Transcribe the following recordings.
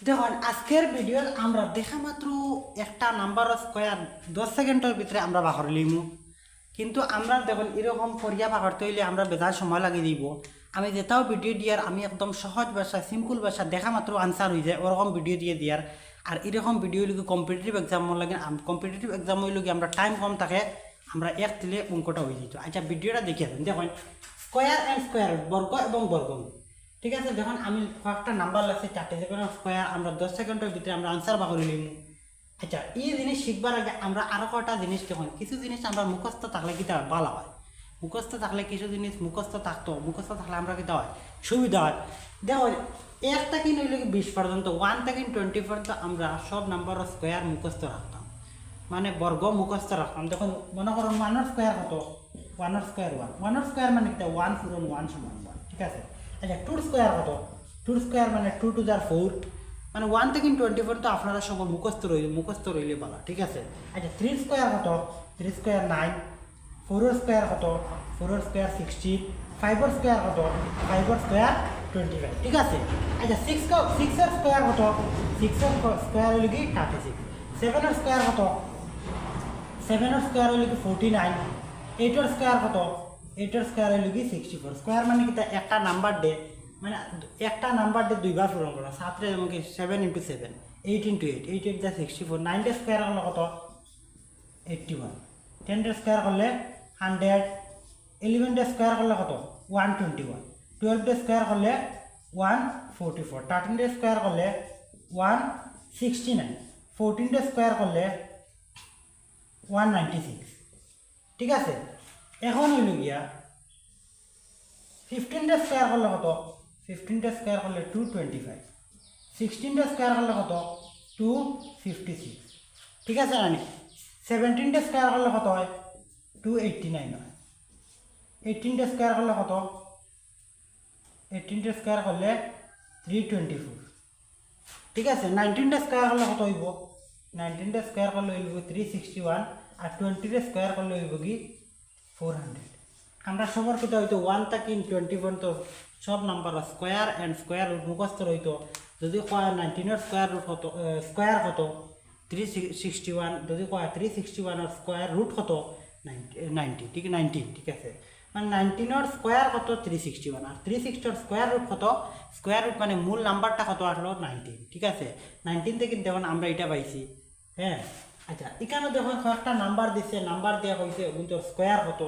দেখুন আজকের ভিডিও আমরা দেখা মাত্র একটা নাম্বার স্কোয়ার 10 সেকেন্ডের ভিতরে আমরা বাহর লিমু। কিন্তু আমরা দেখুন এরকম করিয়া বাহরতে হইলে আমরা বেজার সময় লাগিয়ে দিব। আমি যেটাও ভিডিও দিয়ার আমি একদম সহজ ভাষা সিম্পল ভাষা দেখা মাত্র আনসার হয়ে যায় ওরকম ভিডিও দিয়ে দিয়ার। আর এরকম ভিডিও লিখে কম্পিটিটিভ এক্সাম লাগে, কম্পিটিটিভ এক্সাম হইলে আমরা টাইম কম থাকে, আমরা এক তিলে অঙ্কটা হয়ে যেত। আচ্ছা ভিডিওটা দেখিয়ে দেন। দেখুন স্কোয়ার অ্যান্ড স্কোয়ার বর্গ এবং বর্গমূল, ঠিক আছে। যখন আমি কয়েকটা নাম্বার লাগছে 4টে সেকেন্ড স্কোয়ার আমরা 10 সেকেন্ডের ভিতরে আমরা আনসার বা করে নিব। আচ্ছা এই জিনিস শিখবার আগে আমরা আরও কটা জিনিস দেখুন, কিছু জিনিস আমরা মুখস্থ থাকলে কী ভালো হয়, মুখস্থ থাকলে কিছু জিনিস মুখস্থ থাকলে আমরা কী হয় সুবিধা হয়। দেখুন একটা কি নইলে 20 পর্যন্ত 1 থেকে 20 পর্যন্ত আমরা সব নাম্বার স্কোয়ার মুখস্থ রাখতাম, মানে বর্গ মুখস্থ রাখতাম। দেখুন মনে করুন 1 স্কোয়ার কত, 1 স্কোয়ার 1 স্কোয়ার মানে কি 1 পূরণ 1 সমান 1, ঠিক আছে। আচ্ছা 2 স্কোয়ার কত, 2 স্কোয়ার মানে 2 টু the 4, মানে 1 থেকে 24 তো আপনারা সব মুখস্থ রইলে ভালো, ঠিক আছে। আচ্ছা 3 স্কোয়ার কত, 3 স্কোয়ার 9, 4 স্কোয়ার কত, 4 স্কোয়ার 16, 5 স্কোয়ার কত, 5 স্কোয়ার 25, ঠিক আছে। আচ্ছা 6 স্কোয়ার কত, 6 স্কোয়ার হলে কি 36, 7 স্কোয়ার কত, 7 স্কোয়ার হলে কি 49, 8 স্কোয়ার কত, 8 স্কোয়ার হলে কি 64। স্কোয়ার মানে কি একটা নাম্বার ডে, মানে একটা নাম্বার ডে দুইবার পূরণ করা। 7 যেমন কি 7 × 7, 8 × 8, 8 × 64, 9 স্কোয়ার করলে কত 81, 10 স্কোয়ার করলে 100, 11 স্কোয়ার করলে কত 121, 12 স্কোয়ার করলে 144, 13 স্কোয়ার করলে 169, 14 স্কোয়ার করলে 196, ঠিক আছে। এখন হইল গিয়া 15 স্কোয়ার করলে কত, 15 স্কোয়ার করলে 225, 16 স্কোয়ার করলে কত 256, ঠিক আছে রানি। 17 স্কোয়ার করলে কত হয় 289 হয়। 18 স্কোয়ার করলে কত, 18 স্কোয়ার করলে 324, ঠিক আছে। 19 স্কোয়ার করলে কত হইব, 19 স্কোয়ার করলে হইব 361, আর 20 স্কোয়ার করলে হইব কি 400। আমরা সবার কথা হয়তো 1 থেকে 20 পর্যন্ত সব number square and square root মুখস্থ রইতো। যদি কয় 19 স্কোয়ার রুট কত, স্কোয়ার কত 361, যদি কয় 361 স্কোয়ার রুট কত 90, ঠিক 19, ঠিক আছে। মানে 19 স্কোয়ার কত 361, আর 360 স্কোয়ার রুট কত, স্কোয়ার রুট মানে মূল নাম্বারটা কত আসলো 19, ঠিক আছে। 19 থেকে দেখুন আমরা এটা পাইছি, হ্যাঁ। আচ্ছা এখানে দেখুন কয়েকটা নাম্বার দিচ্ছে, নাম্বার দেওয়া হয়েছে কিন্তু স্কোয়ার কত।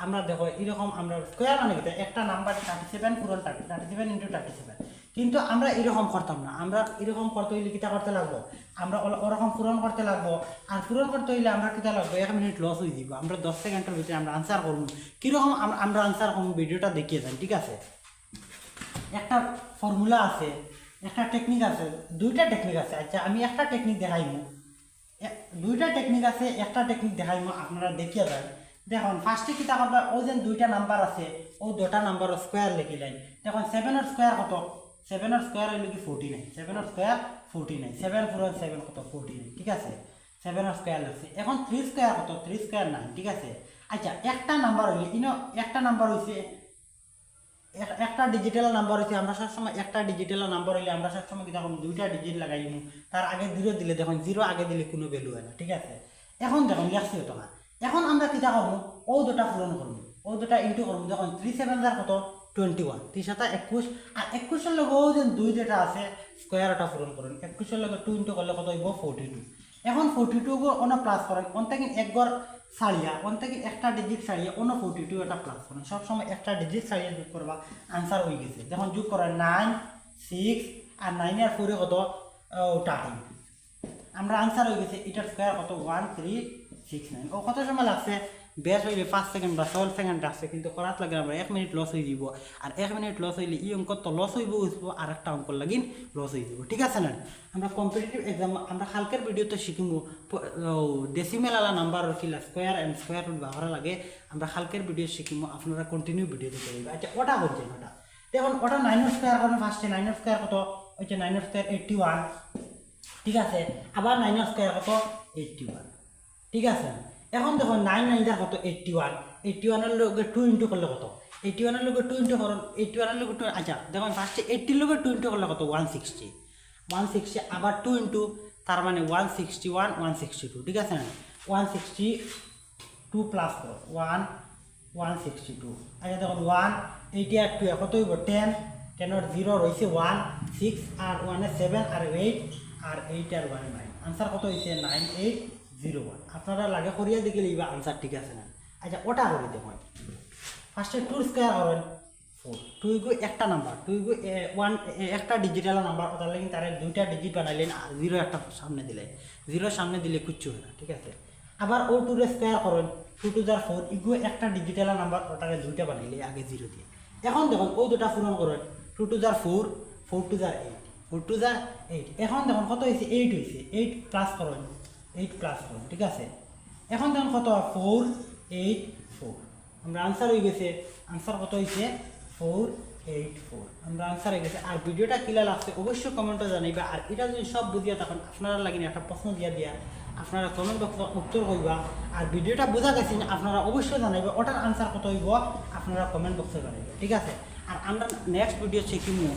আমরা দেখো এরকম আমরা স্কোয়ার মানে কি একটা নাম্বার 37 পূরণ 37 × 37, কিন্তু আমরা এরকম করতাম না। আমরা এরকম করতে হইলে কিতা করতে লাগবো, আমরা ওরকম পূরণ করতে লাগবো। আর পূরণ করতে হইলে আমরা কিতা লাগবো 1 মিনিট লস হয়ে দিব। আমরা 10 সেকেন্ডের ভিতরে আমরা আনসার করবো। কীরকম আমরা আনসার করবো ভিডিওটা দেখিয়ে যান, ঠিক আছে। একটা ফর্মুলা আছে, একটা টেকনিক আছে, দুইটা টেকনিক আছে। আচ্ছা আমি একটা টেকনিক দেখাইমু, দুইটা টেকনিক আছে, একটা টেকনিক দেখাইমু আপনারা দেখিয়ে যান। দেখুন ফার্স্টে কিতা করবা, ওই যে দুইটা নাম্বার আছে ও দুটা নাম্বার স্কোয়ার লিখিলেন। দেখুন 7 স্কোয়ার কত, 7 স্কোয়ার হইল কি 49, 7 স্কোয়ার 49, 7 পূরণ 7 কত 49, ঠিক আছে। 7 স্কোয়ার লাগছে। এখন 3 স্কোয়ার কত, 3 স্কোয়ার 9, ঠিক আছে। আচ্ছা একটা নাম্বার হইলে একটা নাম্বার হইছে, একটা ডিজিটাল নাম্বার হইছে। আমরা সবসময় একটা ডিজিটাল নাম্বার হইলে আমরা সবসময় কি দেখুন দুইটা ডিজিট লাগাই দিব। তার আগে 0 দিলে দেখুন 0 আগে দিলে কোনো ভ্যালু হয় না, ঠিক আছে। এখন দেখুন লেখছি টাকা। এখন আমরা কিতা করবো, ও দুটা পূরণ করবো, ও দুটা ইন্টু করবো। দেখুন 3 7 কত 21, 3 7 21, আর 21 লগে ও যে 2 যেটা আছে স্কোয়ার ওটা পূরণ করুন। 21 লগে 2 ইন্টু করলে কত হইব 42। এখন 42 গো অন প্লাস করেন, অন থেকে একবার ছাড়িয়া, অন থেকে একটা ডিজিট ছাড়িয়া অন 42 এটা প্লাস করেন। সবসময় একটা ডিজিট ছাড়িয়ে যোগ করবা, আনসার হয়ে গেছে। যখন যোগ করেন 9 6 আর 9 আর 4 কত 13, আমরা আনসার হয়ে গেছে এটার স্কোয়ার কত 1369। ও কত সময় লাগছে, বেশ হইলে 5 সেকেন্ড বা 12 সেকেন্ড লাগছে, কিন্তু করাত লাগে আমরা 1 মিনিট লস হয়ে যাব। আর 1 মিনিট লস হইলে এই অঙ্ক তো লস হইব, আর একটা অঙ্ক লাগিন লস হয়ে যাব, ঠিক আছে না। আমরা কম্পিটিটিভ এক্সাম আমরা কালকের ভিডিওতে শিখিব ডেসিমেল আলা নাম্বার কিলা স্কোয়ার অ্যান্ড স্কোয়ার রুট ব্যবহার লাগে। আমরা কালকের ভিডিও শিখিব, আপনারা কন্টিনিউ ভিডিও দেখে দেবেন। আচ্ছা ওটা বলছেন, ওটা দেখুন ওটা 9 স্কোয়ার করেন। ফার্স্টে 9 স্কোয়ার কত হচ্ছে, 9 স্কোয়ার 81, ঠিক আছে। আবার 9 স্কোয়ার কত 81, ঠিক আছে। এখন দেখো 9 9 কত 81, 81 লগে 2 ইন্টু করলে কত, 81 লগে 2 ইন্টু করুন, 81 লগে 2। আচ্ছা দেখুন ফার্স্টে 80 লগে 2 ইন্টু করলে কত 160, 160 আবার 2 ইন্টু তার মানে 161 162 ঠিক আছে না 162 প্লাস করো 162 আচ্ছা দেখুন 1 80 আর 2 কত হইব 10 10 এর 0 রয়েছে 1 6 আর 1 এর 7 আর 8 আর 8 আর 1 9 আনসার কত হয়েছে 9801 আপনারা লাগে করিয়া দেখে লিবা আনসার ঠিক আছে না আচ্ছা ওটা করে দেখুন ফার্স্টে 2 স্কয়ার করেন 4 2 গো একটা নাম্বার 2 গো 1 একটা ডিজিটাল নাম্বার ওটার লাগি তারে দুইটা ডিজিট বানাইলেন আর 0 একটা সামনে দিলে 0 সামনে দিলে কিচ্ছু হয় না ঠিক আছে আবার ও 2 রে স্কয়ার করেন 2 টু 4 ইগো একটা ডিজিটাল নাম্বার ওটারে দুইটা বানাইলে আগে 0 দিয়ে এখন দেখুন ও দুটা পূরণ করেন 2 টু 4 4 টু 8 4 টু 8 এখন দেখুন কত হয়েছে 8 হয়েছে 8 প্লাস করেন 8 প্লাস করেন ঠিক আছে এখন দেখুন কত 4 8 4 আমরা আনসার হয়ে গেছে আনসার কত হয়েছে 484 আমরা আনসার হয়ে গেছে আর ভিডিওটা কিলা লাগছে অবশ্যই কমেন্টে জানাইবা আর এটা যদি সব বুঝিয়া তখন আপনারা লাগিনি একটা প্রশ্ন দিয়া আপনারা কমেন্ট বক্সে উত্তর কইবা আর ভিডিওটা বোঝা গেছে আপনারা অবশ্যই জানাইবা ওটার আনসার কত হইব আপনারা কমেন্ট বক্সে জানাইবা ঠিক আছে আর আমরা নেক্সট ভিডিও শিখিমু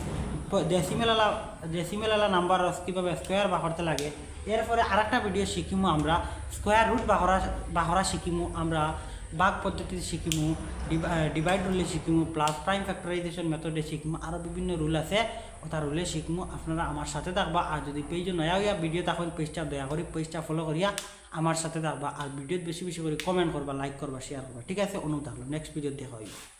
ডেসিমেল নাম্বার কীভাবে স্কোয়ার বাহরতে লাগে এরপরে আরেকটা ভিডিও শিখিমু আমরা স্কোয়ার রুট বাহরা শিখিমু আমরা বাঘ পদ্ধতিতে শিখিমু ডিভাইড রুলে শিখিমু প্লাস প্রাইম ফ্যাক্টরাইজেশন মেথডে শিখিমু আরও বিভিন্ন রুল আছে ওটা রুলে শিখিমু আপনারা আমার সাথে থাকবা আর যদি পেজে নয়া হইয়া ভিডিও তখন পেজটা দয়া করি পেজটা ফলো করিয়া আমার সাথে থাকবা আর ভিডিওত বেশি বেশি করে কমেন্ট করবা লাইক করবা শেয়ার করবা ঠিক আছে অনুরোধ থাকলো নেক্সট ভিডিও দেখা হইব